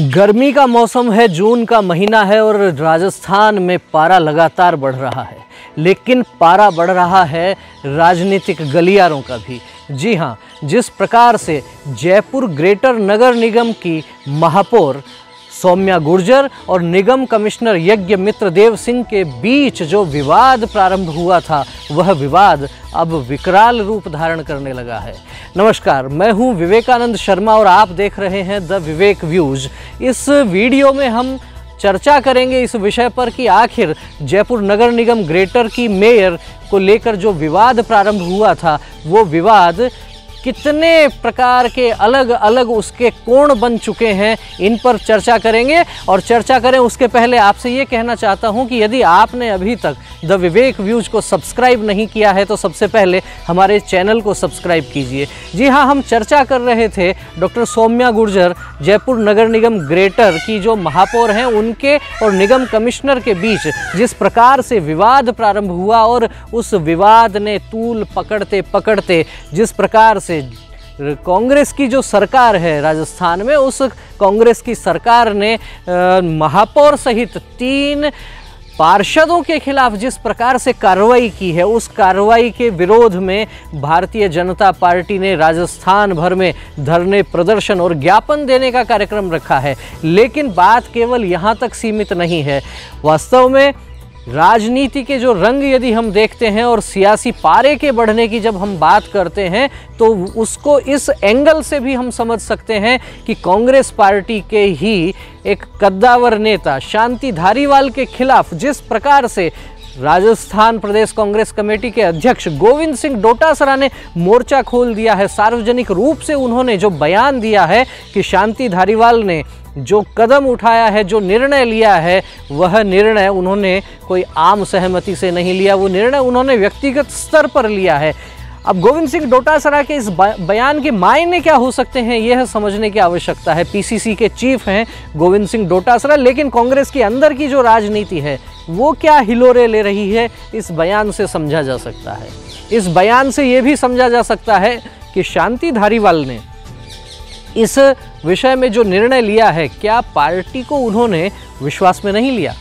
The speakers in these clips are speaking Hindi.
गर्मी का मौसम है, जून का महीना है और राजस्थान में पारा लगातार बढ़ रहा है। लेकिन पारा बढ़ रहा है राजनीतिक गलियारों का भी। जी हाँ, जिस प्रकार से जयपुर ग्रेटर नगर निगम की महापौर सौम्या गुर्जर और निगम कमिश्नर यज्ञ मित्र देव सिंह के बीच जो विवाद प्रारंभ हुआ था, वह विवाद अब विकराल रूप धारण करने लगा है। नमस्कार, मैं हूं विवेकानंद शर्मा और आप देख रहे हैं द विवेक व्यूज। इस वीडियो में हम चर्चा करेंगे इस विषय पर कि आखिर जयपुर नगर निगम ग्रेटर की मेयर को लेकर जो विवाद प्रारंभ हुआ था, वो विवाद कितने प्रकार के अलग अलग उसके कोण बन चुके हैं, इन पर चर्चा करेंगे। और चर्चा करें उसके पहले आपसे ये कहना चाहता हूं कि यदि आपने अभी तक द विवेक व्यूज को सब्सक्राइब नहीं किया है तो सबसे पहले हमारे चैनल को सब्सक्राइब कीजिए। जी हाँ, हम चर्चा कर रहे थे डॉक्टर सौम्या गुर्जर, जयपुर नगर निगम ग्रेटर की जो महापौर हैं, उनके और निगम कमिश्नर के बीच जिस प्रकार से विवाद प्रारंभ हुआ और उस विवाद ने तूल पकड़ते पकड़ते जिस प्रकार से कांग्रेस की जो सरकार है राजस्थान में, उस कांग्रेस की सरकार ने महापौर सहित 3 पार्षदों के खिलाफ जिस प्रकार से कार्रवाई की है, उस कार्रवाई के विरोध में भारतीय जनता पार्टी ने राजस्थान भर में धरने, प्रदर्शन और ज्ञापन देने का कार्यक्रम रखा है। लेकिन बात केवल यहाँ तक सीमित नहीं है। वास्तव में राजनीति के जो रंग यदि हम देखते हैं और सियासी पारे के बढ़ने की जब हम बात करते हैं, तो उसको इस एंगल से भी हम समझ सकते हैं कि कांग्रेस पार्टी के ही एक कद्दावर नेता शांति धारीवाल के खिलाफ जिस प्रकार से राजस्थान प्रदेश कांग्रेस कमेटी के अध्यक्ष गोविंद सिंह डोटासरा ने मोर्चा खोल दिया है। सार्वजनिक रूप से उन्होंने जो बयान दिया है कि शांति धारीवाल ने जो कदम उठाया है, जो निर्णय लिया है, वह निर्णय उन्होंने कोई आम सहमति से नहीं लिया, वो निर्णय उन्होंने व्यक्तिगत स्तर पर लिया है। अब गोविंद सिंह डोटासरा के इस बयान के मायने क्या हो सकते हैं, यह समझने की आवश्यकता है। पीसीसी के चीफ हैं गोविंद सिंह डोटासरा, लेकिन कांग्रेस के अंदर की जो राजनीति है वो क्या हिलोरे ले रही है, इस बयान से समझा जा सकता है। इस बयान से ये भी समझा जा सकता है कि शांति धारीवाल ने इस विषय में जो निर्णय लिया है, क्या पार्टी को उन्होंने विश्वास में नहीं लिया।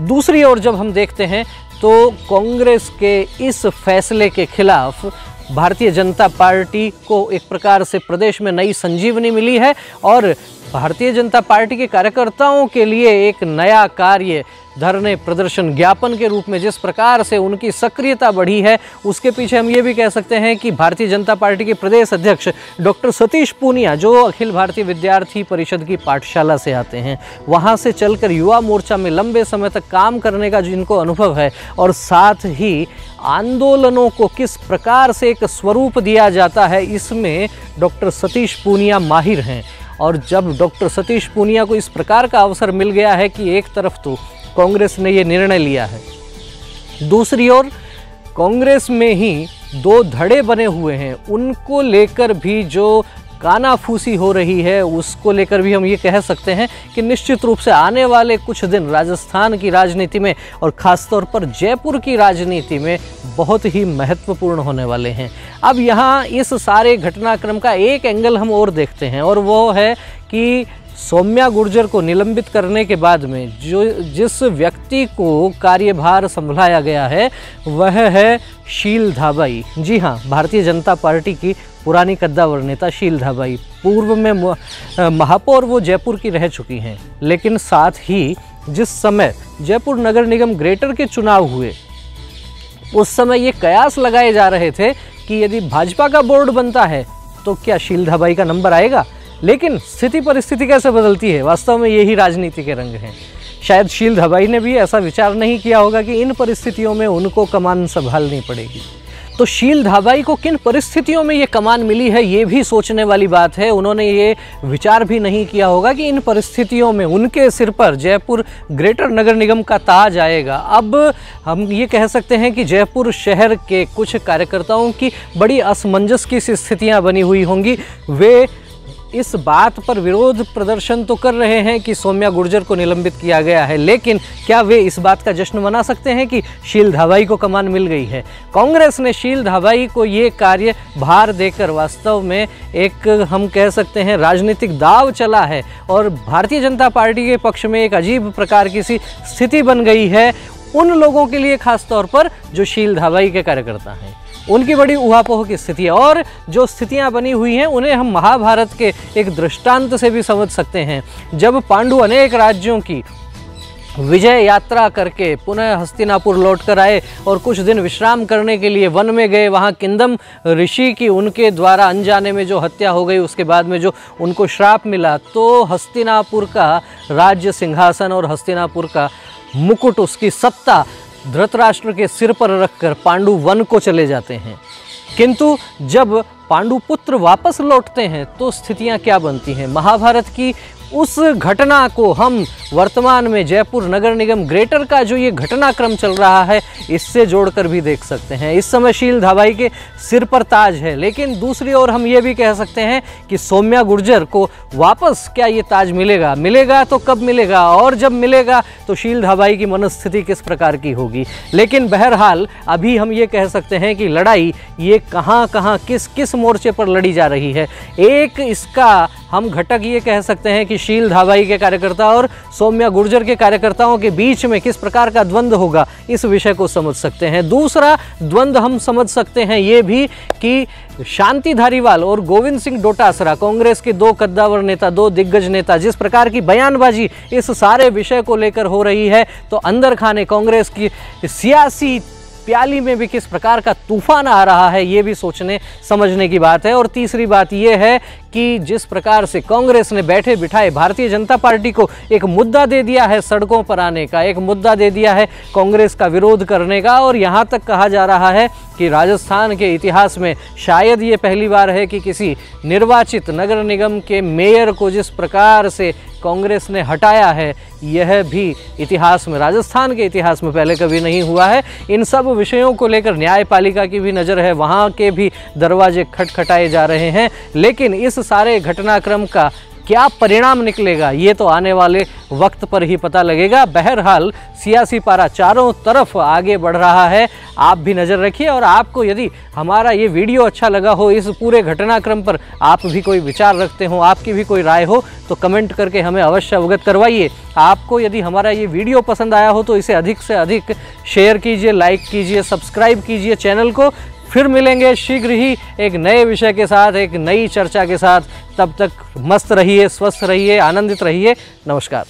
दूसरी ओर जब हम देखते हैं तो कांग्रेस के इस फैसले के खिलाफ भारतीय जनता पार्टी को एक प्रकार से प्रदेश में नई संजीवनी मिली है और भारतीय जनता पार्टी के कार्यकर्ताओं के लिए एक नया कार्य धरने, प्रदर्शन, ज्ञापन के रूप में जिस प्रकार से उनकी सक्रियता बढ़ी है, उसके पीछे हम ये भी कह सकते हैं कि भारतीय जनता पार्टी के प्रदेश अध्यक्ष डॉक्टर सतीश पूनिया, जो अखिल भारतीय विद्यार्थी परिषद की पाठशाला से आते हैं, वहाँ से चलकर युवा मोर्चा में लंबे समय तक काम करने का जिनको अनुभव है और साथ ही आंदोलनों को किस प्रकार से एक स्वरूप दिया जाता है, इसमें डॉक्टर सतीश पूनिया माहिर हैं। और जब डॉक्टर सतीश पूनिया को इस प्रकार का अवसर मिल गया है कि एक तरफ तो कांग्रेस ने ये निर्णय लिया है, दूसरी ओर कांग्रेस में ही 2 धड़े बने हुए हैं, उनको लेकर भी जो कानाफूसी हो रही है, उसको लेकर भी हम ये कह सकते हैं कि निश्चित रूप से आने वाले कुछ दिन राजस्थान की राजनीति में और ख़ासतौर पर जयपुर की राजनीति में बहुत ही महत्वपूर्ण होने वाले हैं। अब यहाँ इस सारे घटनाक्रम का एक एंगल हम और देखते हैं और वो है कि सौम्या गुर्जर को निलंबित करने के बाद में जिस व्यक्ति को कार्यभार संभाला गया है, वह है शील धाबाई। जी हाँ, भारतीय जनता पार्टी की पुरानी कद्दावर नेता शील धाबाई। पूर्व में महापौर वो जयपुर की रह चुकी हैं, लेकिन साथ ही जिस समय जयपुर नगर निगम ग्रेटर के चुनाव हुए, उस समय ये कयास लगाए जा रहे थे कि यदि भाजपा का बोर्ड बनता है तो क्या शील धाबाई का नंबर आएगा। लेकिन स्थिति परिस्थिति कैसे बदलती है, वास्तव में यही राजनीति के रंग हैं। शायद शील धाबाई ने भी ऐसा विचार नहीं किया होगा कि इन परिस्थितियों में उनको कमान संभालनी पड़ेगी। तो शील धाबाई को किन परिस्थितियों में ये कमान मिली है, ये भी सोचने वाली बात है। उन्होंने ये विचार भी नहीं किया होगा कि इन परिस्थितियों में उनके सिर पर जयपुर ग्रेटर नगर निगम का ताज आएगा। अब हम ये कह सकते हैं कि जयपुर शहर के कुछ कार्यकर्ताओं की बड़ी असमंजस की स्थितियाँ बनी हुई होंगी। वे इस बात पर विरोध प्रदर्शन तो कर रहे हैं कि सौम्या गुर्जर को निलंबित किया गया है, लेकिन क्या वे इस बात का जश्न मना सकते हैं कि शील धाबाई को कमान मिल गई है? कांग्रेस ने शील धाबाई को ये कार्य भार देकर वास्तव में एक हम कह सकते हैं राजनीतिक दाव चला है और भारतीय जनता पार्टी के पक्ष में एक अजीब प्रकार की सी स्थिति बन गई है उन लोगों के लिए, खास तौर पर जो शील धाबाई के कार्यकर्ता हैं। उनकी बड़ी उहापोह की स्थिति है और जो स्थितियां बनी हुई हैं उन्हें हम महाभारत के एक दृष्टांत से भी समझ सकते हैं। जब पांडु अनेक राज्यों की विजय यात्रा करके पुनः हस्तिनापुर लौट कर आए और कुछ दिन विश्राम करने के लिए वन में गए, वहाँ किंदम ऋषि की उनके द्वारा अनजाने में जो हत्या हो गई, उसके बाद में जो उनको श्राप मिला, तो हस्तिनापुर का राज्य सिंहासन और हस्तिनापुर का मुकुट, उसकी सत्ता धृतराष्ट्र के सिर पर रखकर पांडु वन को चले जाते हैं। किंतु जब पांडु पुत्र वापस लौटते हैं तो स्थितियां क्या बनती हैं? महाभारत की उस घटना को हम वर्तमान में जयपुर नगर निगम ग्रेटर का जो ये घटनाक्रम चल रहा है इससे जोड़कर भी देख सकते हैं। इस समय शील धाबाई के सिर पर ताज है, लेकिन दूसरी ओर हम ये भी कह सकते हैं कि सौम्या गुर्जर को वापस क्या ये ताज मिलेगा? मिलेगा तो कब मिलेगा, और जब मिलेगा तो शील धाबाई की मनस्थिति किस प्रकार की होगी? लेकिन बहरहाल अभी हम ये कह सकते हैं कि लड़ाई ये कहाँ किस किस मोर्चे पर लड़ी जा रही है। एक इसका हम घटक ये कह सकते हैं कि शील धाबाई के कार्यकर्ता और सौम्या गुर्जर के कार्यकर्ताओं के बीच में किस प्रकार का द्वंद्व होगा, इस विषय को समझ सकते हैं। दूसरा द्वंद्व हम समझ सकते हैं ये भी कि शांति धारीवाल और गोविंद सिंह डोटासरा, कांग्रेस के दो कद्दावर नेता, दो दिग्गज नेता, जिस प्रकार की बयानबाजी इस सारे विषय को लेकर हो रही है, तो अंदर खाने कांग्रेस की सियासी प्याली में भी किस प्रकार का तूफान आ रहा है, ये भी सोचने समझने की बात है। और तीसरी बात ये है कि जिस प्रकार से कांग्रेस ने बैठे बिठाए भारतीय जनता पार्टी को एक मुद्दा दे दिया है सड़कों पर आने का, एक मुद्दा दे दिया है कांग्रेस का विरोध करने का, और यहाँ तक कहा जा रहा है कि राजस्थान के इतिहास में शायद ये पहली बार है कि किसी निर्वाचित नगर निगम के मेयर को जिस प्रकार से कांग्रेस ने हटाया है, यह भी इतिहास में, राजस्थान के इतिहास में पहले कभी नहीं हुआ है। इन सब विषयों को लेकर न्यायपालिका की भी नज़र है, वहाँ के भी दरवाजे खटखटाए जा रहे हैं, लेकिन इस सारे घटनाक्रम का क्या परिणाम निकलेगा ये तो आने वाले वक्त पर ही पता लगेगा। बहरहाल सियासी पारा चारों तरफ आगे बढ़ रहा है, आप भी नज़र रखिए। और आपको यदि हमारा ये वीडियो अच्छा लगा हो, इस पूरे घटनाक्रम पर आप भी कोई विचार रखते हो, आपकी भी कोई राय हो, तो कमेंट करके हमें अवश्य अवगत करवाइए। आपको यदि हमारा ये वीडियो पसंद आया हो तो इसे अधिक से अधिक शेयर कीजिए, लाइक कीजिए, सब्सक्राइब कीजिए चैनल को। फिर मिलेंगे शीघ्र ही एक नए विषय के साथ, एक नई चर्चा के साथ। तब तक मस्त रहिए, स्वस्थ रहिए, आनंदित रहिए। नमस्कार।